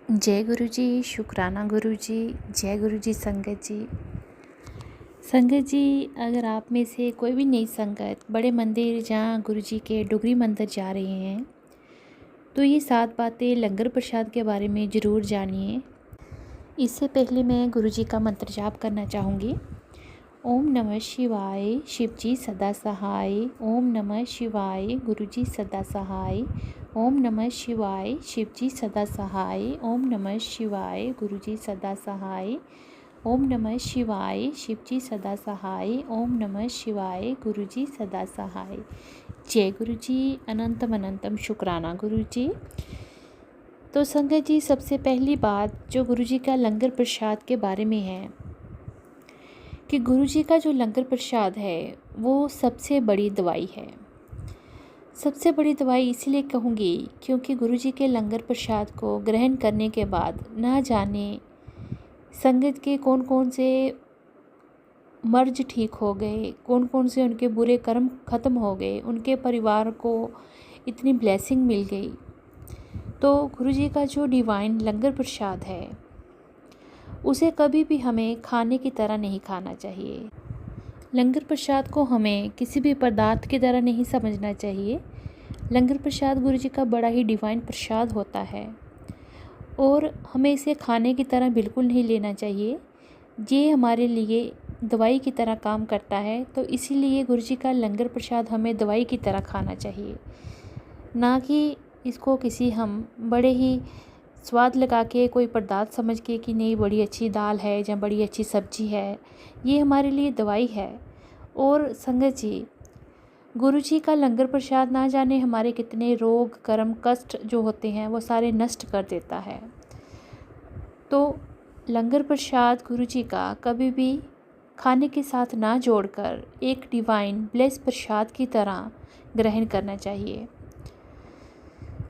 जय गुरु जी, शुक्राना गुरु जी। जय गुरु जी संगत जी। संगत जी, अगर आप में से कोई भी नई संगत बड़े मंदिर जहाँ गुरु जी के डुगरी मंदिर जा रहे हैं तो ये 7 बातें लंगर प्रसाद के बारे में ज़रूर जानिए। इससे पहले मैं गुरु जी का मंत्र जाप करना चाहूँगी। ओम नमः शिवाय, शिव जी सदा सहाय। ओम नमः शिवाय, गुरु जी सदा सहाय। ओम नमः शिवाय, शिव जी सदा सहाय। ओम नमः शिवाय, गुरु जी सदा सहाय। ओम नमः शिवाय, शिव जी सदा सहाय। ओम नमः शिवाय, गुरु जी सदा सहाय। जय गुरु जी, अनंतम अनंतम शुक्राना गुरु जी। तो संगत जी, सबसे पहली बात जो गुरु जी का लंगर प्रसाद के बारे में है कि गुरु जी का जो लंगर प्रसाद है वो सबसे बड़ी दवाई है। सबसे बड़ी दवाई इसलिए कहूँगी क्योंकि गुरु जी के लंगर प्रसाद को ग्रहण करने के बाद ना जाने संगत के कौन कौन से मर्ज ठीक हो गए, कौन कौन से उनके बुरे कर्म ख़त्म हो गए, उनके परिवार को इतनी ब्लेसिंग मिल गई। तो गुरु जी का जो डिवाइन लंगर प्रसाद है उसे कभी भी हमें खाने की तरह नहीं खाना चाहिए। लंगर प्रसाद को हमें किसी भी पदार्थ की तरह नहीं समझना चाहिए। लंगर प्रसाद गुरु जी का बड़ा ही डिवाइन प्रसाद होता है और हमें इसे खाने की तरह बिल्कुल नहीं लेना चाहिए। ये हमारे लिए दवाई की तरह काम करता है, तो इसीलिए गुरु जी का लंगर प्रसाद हमें दवाई की तरह खाना चाहिए, ना कि इसको किसी हम बड़े ही स्वाद लगा के कोई पदार्थ समझ के कि नहीं बड़ी अच्छी दाल है या बड़ी अच्छी सब्जी है। ये हमारे लिए दवाई है। और संगत जी, गुरु जी का लंगर प्रसाद ना जाने हमारे कितने रोग कर्म कष्ट जो होते हैं वो सारे नष्ट कर देता है। तो लंगर प्रसाद गुरु जी का कभी भी खाने के साथ ना जोड़कर एक डिवाइन ब्लेस प्रसाद की तरह ग्रहण करना चाहिए।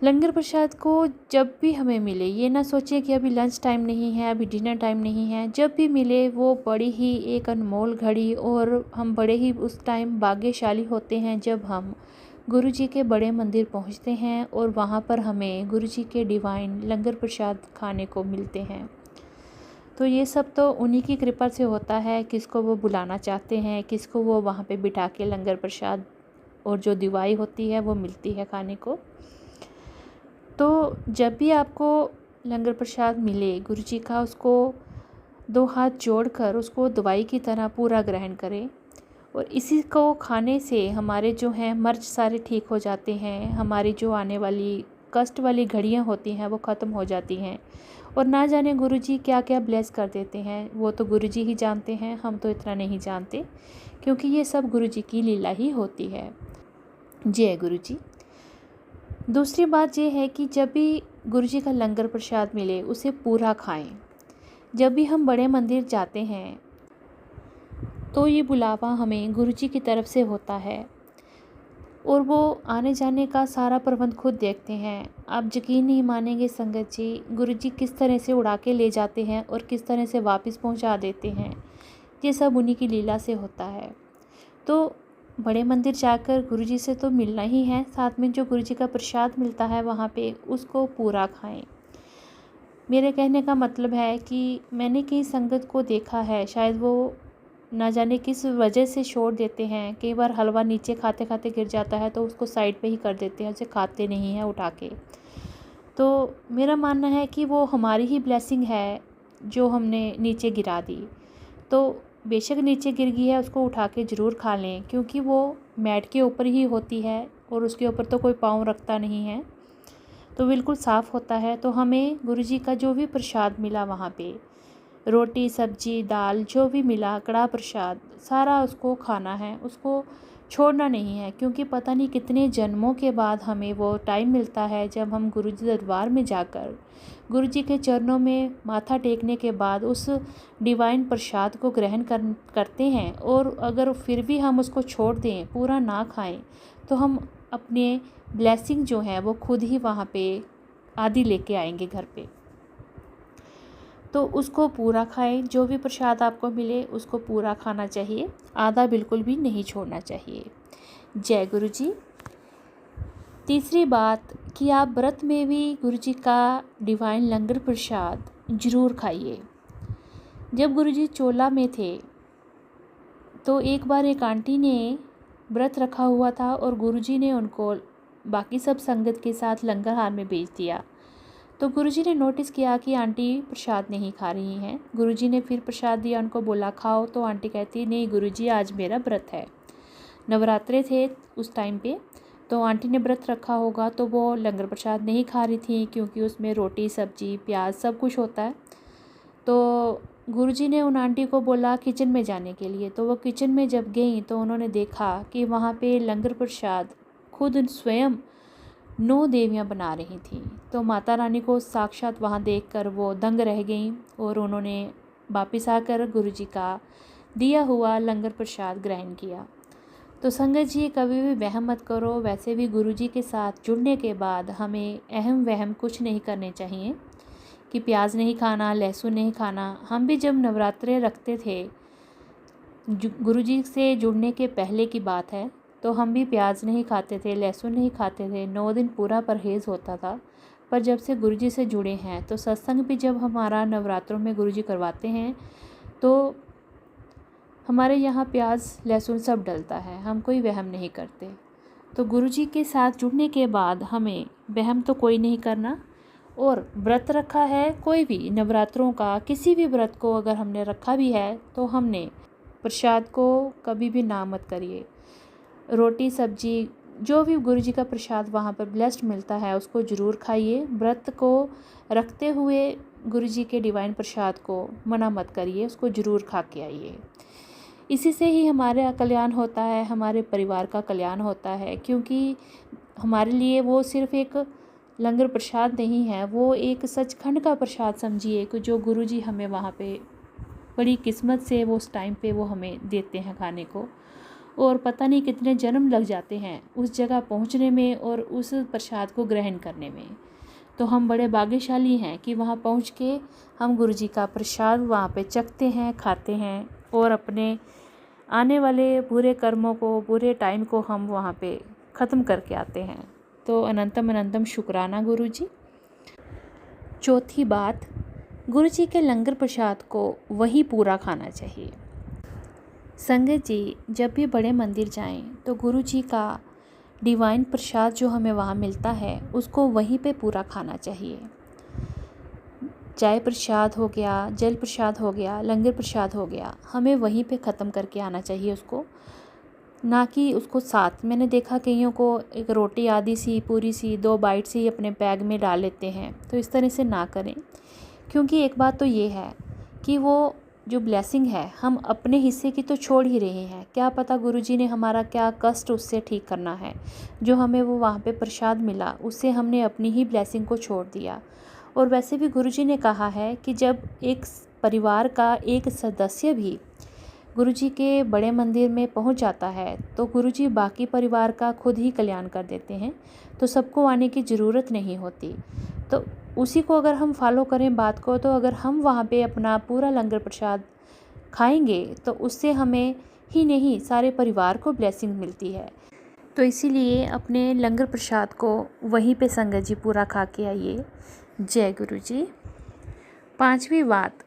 लंगर प्रसाद को जब भी हमें मिले, ये ना सोचिए कि अभी लंच टाइम नहीं है, अभी डिनर टाइम नहीं है, जब भी मिले वो बड़ी ही एक अनमोल घड़ी और हम बड़े ही उस टाइम भाग्यशाली होते हैं जब हम गुरु जी के बड़े मंदिर पहुंचते हैं और वहां पर हमें गुरु जी के डिवाइन लंगर प्रसाद खाने को मिलते हैं। तो ये सब तो उन्हीं की कृपा से होता है, किसको वो बुलाना चाहते हैं, किसको वो वहाँ पे बिठा के लंगर प्रसाद और जो दवाई होती है वो मिलती है खाने को। तो जब भी आपको लंगर प्रसाद मिले गुरु जी का, उसको 2 हाथ जोड़कर उसको दवाई की तरह पूरा ग्रहण करें और इसी को खाने से हमारे जो हैं मर्ज सारे ठीक हो जाते हैं। हमारी जो आने वाली कष्ट वाली घड़ियां होती हैं वो ख़त्म हो जाती हैं और ना जाने गुरु जी क्या क्या ब्लेस कर देते हैं, वो तो गुरु जी ही जानते हैं, हम तो इतना नहीं जानते, क्योंकि ये सब गुरु जी की लीला ही होती है। जय गुरु जी। दूसरी बात ये है कि जब भी गुरु जी का लंगर प्रसाद मिले उसे पूरा खाएं। जब भी हम बड़े मंदिर जाते हैं तो ये बुलावा हमें गुरु जी की तरफ से होता है और वो आने जाने का सारा प्रबंध खुद देखते हैं। आप यकीन नहीं मानेंगे संगत जी, गुरु जी किस तरह से उड़ा के ले जाते हैं और किस तरह से वापस पहुंचा देते हैं। ये सब उन्हीं की लीला से होता है। तो बड़े मंदिर जाकर गुरु जी से तो मिलना ही है, साथ में जो गुरु जी का प्रसाद मिलता है वहाँ पे उसको पूरा खाएं। मेरे कहने का मतलब है कि मैंने कई संगत को देखा है, शायद वो ना जाने किस वजह से छोड़ देते हैं। कई बार हलवा नीचे खाते खाते गिर जाता है तो उसको साइड पे ही कर देते हैं, उसे खाते नहीं हैं उठा के। तो मेरा मानना है कि वो हमारी ही ब्लेसिंग है जो हमने नीचे गिरा दी। तो बेशक नीचे गिर गई है, उसको उठा के ज़रूर खा लें, क्योंकि वो मैट के ऊपर ही होती है और उसके ऊपर तो कोई पाँव रखता नहीं है, तो बिल्कुल साफ़ होता है। तो हमें गुरु जी का जो भी प्रसाद मिला वहाँ पे, रोटी सब्जी दाल जो भी मिला, कड़ा प्रसाद, सारा उसको खाना है, उसको छोड़ना नहीं है। क्योंकि पता नहीं कितने जन्मों के बाद हमें वो टाइम मिलता है जब हम गुरु जी दरबार में जाकर गुरु जी के चरणों में माथा टेकने के बाद उस डिवाइन प्रसाद को ग्रहण करते हैं। और अगर फिर भी हम उसको छोड़ दें, पूरा ना खाएं, तो हम अपने ब्लेसिंग जो है वो खुद ही वहाँ पे आदि लेके आएंगे घर पे। तो उसको पूरा खाएं, जो भी प्रसाद आपको मिले उसको पूरा खाना चाहिए, आधा बिल्कुल भी नहीं छोड़ना चाहिए। जय गुरु जी। तीसरी बात कि आप व्रत में भी गुरु जी का डिवाइन लंगर प्रसाद ज़रूर खाइए। जब गुरु जी चोला में थे तो एक बार एक आंटी ने व्रत रखा हुआ था और गुरुजी ने उनको बाकी सब संगत के साथ लंगर हाल में भेज दिया। तो गुरुजी ने नोटिस किया कि आंटी प्रसाद नहीं खा रही हैं। गुरुजी ने फिर प्रसाद दिया, उनको बोला खाओ, तो आंटी कहती नहीं गुरुजी आज मेरा व्रत है। नवरात्रे थे उस टाइम पे, तो आंटी ने व्रत रखा होगा तो वो लंगर प्रसाद नहीं खा रही थी क्योंकि उसमें रोटी सब्जी प्याज सब कुछ होता है। तो गुरुजी ने उन आंटी को बोला किचन में जाने के लिए। तो वो किचन में जब गई तो उन्होंने देखा कि वहाँ पे लंगर प्रसाद खुद स्वयं 9 देवियाँ बना रही थीं। तो माता रानी को साक्षात वहाँ देखकर वो दंग रह गईं और उन्होंने वापस आकर गुरुजी का दिया हुआ लंगर प्रसाद ग्रहण किया। तो संगत जी कभी भी वहम मत करो। वैसे भी गुरुजी के साथ जुड़ने के बाद हमें अहम वहम कुछ नहीं करने चाहिए कि प्याज नहीं खाना, लहसुन नहीं खाना। हम भी जब नवरात्रे रखते थे, गुरुजी से जुड़ने के पहले की बात है, तो हम भी प्याज नहीं खाते थे, लहसुन नहीं खाते थे, 9 दिन पूरा परहेज़ होता था। पर जब से गुरुजी से जुड़े हैं तो सत्संग भी जब हमारा नवरात्रों में गुरुजी करवाते हैं तो हमारे यहाँ प्याज लहसुन सब डलता है, हम कोई वहम नहीं करते। तो गुरुजी के साथ जुड़ने के बाद हमें वहम तो कोई नहीं करना। और व्रत रखा है कोई भी नवरात्रों का, किसी भी व्रत को अगर हमने रखा भी है तो हमने प्रसाद को कभी भी ना मत करिए। रोटी सब्जी जो भी गुरुजी का प्रसाद वहाँ पर ब्लेस्ड मिलता है उसको ज़रूर खाइए। व्रत को रखते हुए गुरुजी के डिवाइन प्रसाद को मना मत करिए, उसको ज़रूर खा के आइए। इसी से ही हमारा कल्याण होता है, हमारे परिवार का कल्याण होता है, क्योंकि हमारे लिए वो सिर्फ़ एक लंगर प्रसाद नहीं है, वो एक सचखंड का प्रसाद समझिए कि जो गुरुजी हमें वहाँ पे बड़ी किस्मत से वो उस टाइम पे वो हमें देते हैं खाने को। और पता नहीं कितने जन्म लग जाते हैं उस जगह पहुँचने में और उस प्रसाद को ग्रहण करने में। तो हम बड़े भाग्यशाली हैं कि वहाँ पहुँच के हम गुरुजी का प्रसाद वहाँ पे चखते हैं, खाते हैं और अपने आने वाले बुरे कर्मों को, बुरे टाइम को हम वहाँ पे ख़त्म करके आते हैं। तो अनंतम अनंतम शुक्राना गुरुजी। चौथी बात, गुरुजी के लंगर प्रसाद को वही पूरा खाना चाहिए। संगत जी जब भी बड़े मंदिर जाएं तो गुरुजी का डिवाइन प्रसाद जो हमें वहाँ मिलता है उसको वहीं पे पूरा खाना चाहिए। चाय प्रसाद हो गया, जल प्रसाद हो गया, लंगर प्रसाद हो गया, हमें वहीं पे ख़त्म करके आना चाहिए उसको, ना कि उसको साथ। मैंने देखा कईयों को एक रोटी आधी सी पूरी सी 2 बाइट से ही अपने बैग में डाल लेते हैं, तो इस तरह से ना करें। क्योंकि एक बात तो ये है कि वो जो ब्लेसिंग है हम अपने हिस्से की तो छोड़ ही रहे हैं, क्या पता गुरुजी ने हमारा क्या कष्ट उससे ठीक करना है। जो हमें वो वहाँ पे प्रसाद मिला उससे हमने अपनी ही ब्लेसिंग को छोड़ दिया। और वैसे भी गुरुजी ने कहा है कि जब एक परिवार का एक सदस्य भी गुरुजी के बड़े मंदिर में पहुंच जाता है तो गुरुजी बाकी परिवार का खुद ही कल्याण कर देते हैं, तो सबको आने की ज़रूरत नहीं होती। तो उसी को अगर हम फॉलो करें बात को, तो अगर हम वहाँ पे अपना पूरा लंगर प्रसाद खाएंगे तो उससे हमें ही नहीं सारे परिवार को ब्लेसिंग मिलती है। तो इसीलिए अपने लंगर प्रसाद को वहीं पे संगत जी पूरा खा के आइए। जय गुरु जी। 5वीं बात,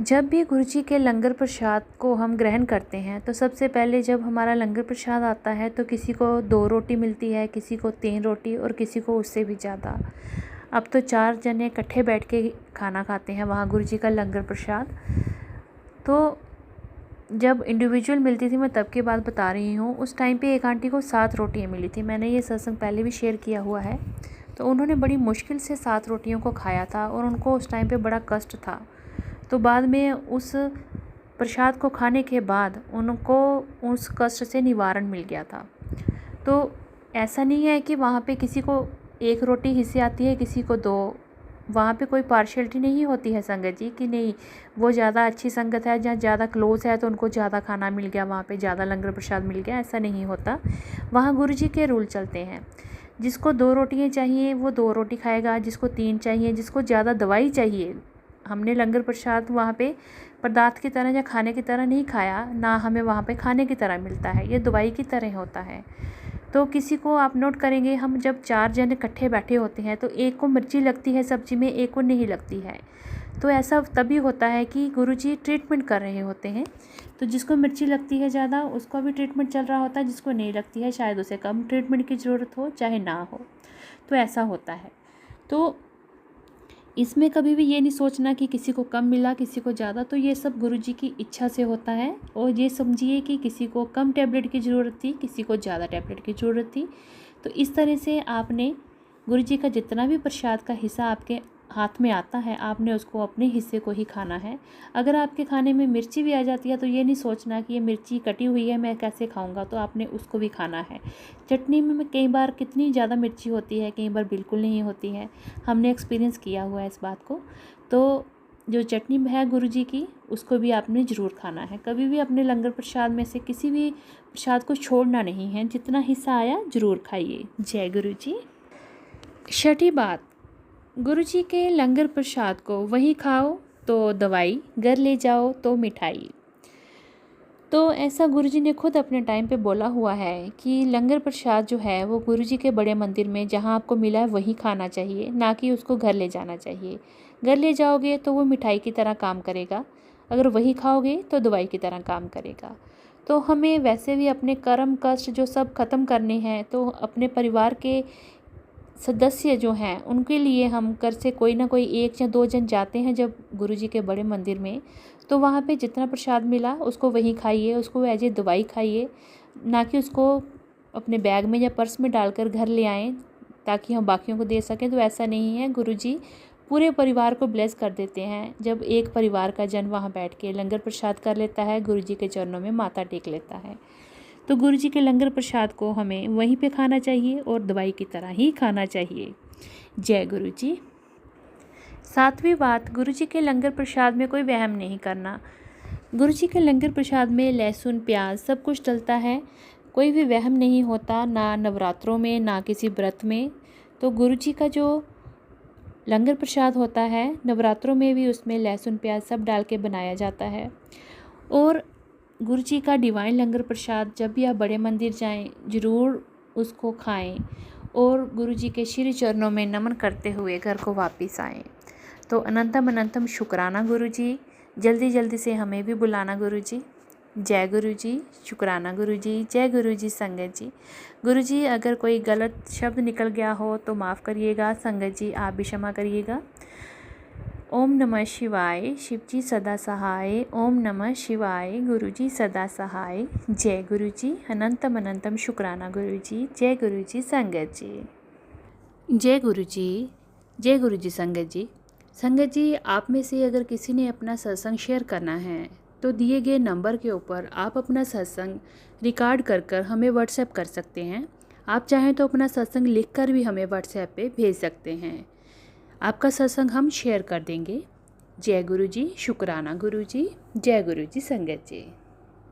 जब भी गुरुजी के लंगर प्रसाद को हम ग्रहण करते हैं तो सबसे पहले जब हमारा लंगर प्रसाद आता है तो किसी को 2 रोटी मिलती है, किसी को 3 रोटी और किसी को उससे भी ज़्यादा। अब तो 4 जने इकट्ठे बैठ के खाना खाते हैं वहाँ गुरुजी का लंगर प्रसाद। तो जब इंडिविजुअल मिलती थी, मैं तब की बात बता रही हूँ, उस टाइम पे एक आंटी को 7 रोटियाँ मिली थी। मैंने ये सत्संग पहले भी शेयर किया हुआ है। तो उन्होंने बड़ी मुश्किल से 7 रोटियों को खाया था और उनको उस टाइम पे बड़ा कष्ट था। तो बाद में उस प्रसाद को खाने के बाद उनको उस कष्ट से निवारण मिल गया था। तो ऐसा नहीं है कि वहाँ पे किसी को 1 रोटी हिस्से आती है, किसी को 2। वहाँ पे कोई पार्शियलिटी नहीं होती है संगत जी कि नहीं वो ज़्यादा अच्छी संगत है, जहाँ ज़्यादा क्लोज है तो उनको ज़्यादा खाना मिल गया, वहाँ पे ज़्यादा लंगर प्रसाद मिल गया। ऐसा नहीं होता। वहाँ गुरुजी के रूल चलते हैं। जिसको 2 रोटियाँ चाहिए वो 2 रोटी खाएगा, जिसको 3 चाहिए, जिसको ज़्यादा दवाई चाहिए। हमने लंगर प्रसाद वहाँ पे पदार्थ की तरह या खाने की तरह नहीं खाया, ना हमें वहाँ पे खाने की तरह मिलता है, ये दवाई की तरह होता है। तो किसी को आप नोट करेंगे, हम जब 4 जन इकट्ठे बैठे होते हैं तो एक को मिर्ची लगती है सब्ज़ी में, एक को नहीं लगती है। तो ऐसा तभी होता है कि गुरुजी ट्रीटमेंट कर रहे होते हैं, तो जिसको मिर्ची लगती है ज़्यादा उसका भी ट्रीटमेंट चल रहा होता है, जिसको नहीं लगती है शायद उसे कम ट्रीटमेंट की ज़रूरत हो चाहे ना हो। तो ऐसा होता है। तो इसमें कभी भी ये नहीं सोचना कि किसी को कम मिला किसी को ज़्यादा, तो ये सब गुरुजी की इच्छा से होता है। और ये समझिए कि किसी को कम टैबलेट की ज़रूरत थी, किसी को ज़्यादा टैबलेट की ज़रूरत थी। तो इस तरह से आपने गुरुजी का जितना भी प्रसाद का हिस्सा आपके हाथ में आता है, आपने उसको अपने हिस्से को ही खाना है। अगर आपके खाने में मिर्ची भी आ जाती है तो ये नहीं सोचना कि ये मिर्ची कटी हुई है मैं कैसे खाऊंगा, तो आपने उसको भी खाना है। चटनी में कई बार कितनी ज़्यादा मिर्ची होती है, कई बार बिल्कुल नहीं होती है, हमने एक्सपीरियंस किया हुआ है इस बात को। तो जो चटनी है गुरुजी की उसको भी आपने ज़रूर खाना है। कभी भी अपने लंगर प्रसाद में से किसी भी प्रसाद को छोड़ना नहीं है, जितना हिस्सा आया ज़रूर खाइए। जय गुरु जी। छठी बात, गुरुजी के लंगर प्रसाद को वहीं खाओ तो दवाई, घर ले जाओ तो मिठाई। तो ऐसा गुरुजी ने खुद अपने टाइम पे बोला हुआ है कि लंगर प्रसाद जो है वो गुरुजी के बड़े मंदिर में जहाँ आपको मिला है वहीं खाना चाहिए, ना कि उसको घर ले जाना चाहिए। घर ले जाओगे तो वो मिठाई की तरह काम करेगा, अगर वहीं खाओगे तो दवाई की तरह काम करेगा। तो हमें वैसे भी अपने कर्म कष्ट जो सब ख़त्म करने हैं, तो अपने परिवार के सदस्य जो हैं उनके लिए हम घर से कोई ना कोई 1 या 2 जन जाते हैं जब गुरुजी के बड़े मंदिर में, तो वहाँ पे जितना प्रसाद मिला उसको वहीं खाइए, उसको एज ए दवाई खाइए, ना कि उसको अपने बैग में या पर्स में डालकर घर ले आएँ ताकि हम बाकियों को दे सकें। तो ऐसा नहीं है, गुरुजी पूरे परिवार को ब्लेस कर देते हैं जब एक परिवार का जन वहाँ बैठ के लंगर प्रसाद कर लेता है, गुरुजी के चरणों में माथा टेक लेता है। तो गुरुजी के लंगर प्रसाद को हमें वहीं पे खाना चाहिए और दवाई की तरह ही खाना चाहिए। जय गुरु जी। 7वीं बात, गुरुजी के लंगर प्रसाद में कोई वहम नहीं करना। गुरुजी के लंगर प्रसाद में लहसुन प्याज सब कुछ डलता है, कोई भी वहम नहीं होता, ना नवरात्रों में ना किसी व्रत में। तो गुरुजी का जो लंगर प्रसाद होता है नवरात्रों में भी उसमें लहसुन प्याज सब डाल के बनाया जाता है। और गुरुजी का डिवाइन लंगर प्रसाद जब भी आप बड़े मंदिर जाएं ज़रूर उसको खाएं और गुरुजी के श्री चरणों में नमन करते हुए घर को वापस आएं। तो अनंतम अनंतम शुक्राना गुरुजी, जल्दी जल्दी से हमें भी बुलाना गुरुजी। जय गुरुजी, शुक्राना गुरुजी, जय गुरुजी संगत जी। गुरुजी अगर कोई गलत शब्द निकल गया हो तो माफ़ करिएगा, संगत जी आप भी क्षमा करिएगा। ओम नमः शिवाय, शिवजी सदा सहाय। ओम नमः शिवाय, गुरुजी सदा सहाय। जय गुरुजी, अनंतम अनंतम शुक्राना गुरुजी। जय गुरुजी संगत जी। जय गुरुजी, जय गुरुजी संगत जी। संगत जी, आप में से अगर किसी ने अपना सत्संग शेयर करना है तो दिए गए नंबर के ऊपर आप अपना सत्संग रिकॉर्ड कर हमें व्हाट्सएप कर सकते हैं। आप चाहें तो अपना सत्संग लिखकर भी हमें व्हाट्सएप पे भेज सकते हैं, आपका सत्संग हम शेयर कर देंगे। जय गुरु जी, शुक्राना गुरु जी, जय गुरु जी संगत जी।